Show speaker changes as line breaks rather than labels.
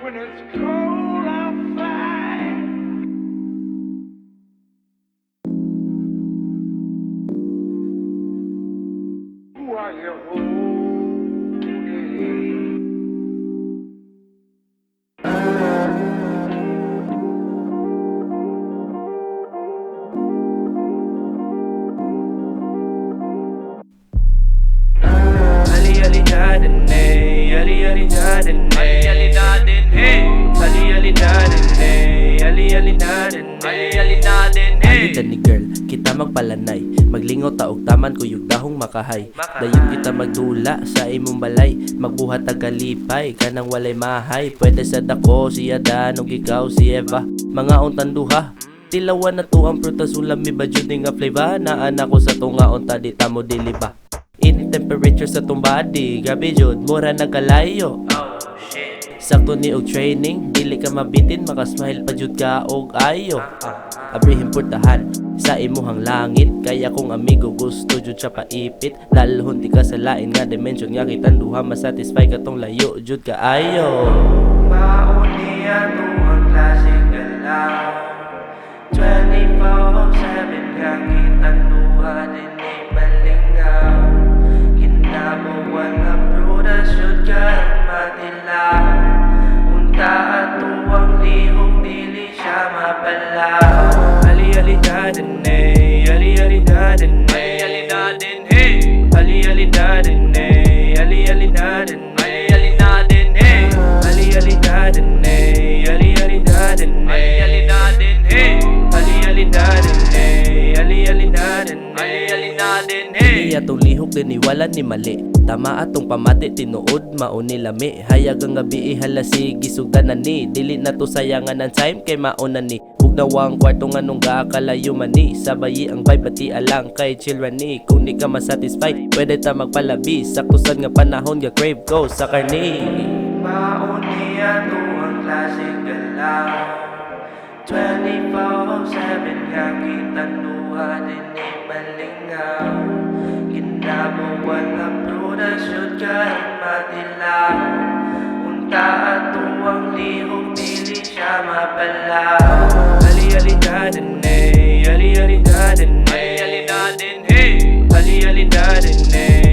when it's cold outside. Who are you holding?
Ali Ali dadin hey, Ali Ali dadin hey, Ali dadin hey, Ali Ali dadin hey, Ali Ali dadin hey, Ali dadin hey.
Alida ni girl, kita magpalanay, maglingaw taog taman kuyog dahong makahay. Dayon kita magdula sa imong balay, magbuhat tagalipay kanang walay mahay. Pwede sa dako si Adan ug ikaw si Eva, mga untan duha. Tilawan na to ang prutas ulam mi badjud nga flavor, naan ako sa tunga unta di ta mo diliba. In temperature sa tong body, grabe jud mura nagkalayo. Sakto ni og training, dili ka mabitin, makasmile pa jud ka og ayo. Abrihim purtahan sa imuhang langit, kaya kung amigo gusto jud siya paipit. Dalhon di ka sa lain nga dimension nga kitang duha, masatisfy ka tong layo jud ka ayo.
Mauni ato ang klaseng galaw, 24/7 nga kitang duha din ay malingaw. Kinabuhan nga prutas jud ka matilaw, unta ato ang lihok dili siya mapalaw. Ali Ali dadin hey, Ali Ali dadin hey, Ali dadin hey, Ali Ali dadin hey, Ali Ali dadin hey, Ali dadin hey, Ali Ali dadin hey, Ali Ali dadin hey, Ali dadin hey, Ali Ali dadin hey, Ali Ali dadin hey, Ali dadin hey.
Dili atong lihok din wala ni mali, tama atong pamati tinuod mauni lami. Hayag ang gabi ihalasi gisugdanan ni, dili na to sayangan ang time kay mauna ni. Bugnawa ang kwarto nga nung gaakalayo man ni, sabayi ang vibe pati alang kay children ni. Kung di ka masatisfy pwede ta magpalabi, saktusan nga panahon nga crave ko sa karni.
Mauni ato ang klaseng galaw, 24/7 nga kitang duha din ay malingaw. Kinabuhan nga prutas jud ka matilaw, unta ato ang lihok dili siya mapalaw. Ali Ali dadin hey, Ali Ali dadin hey, Ali dadin hey, Ali Ali dadin hey,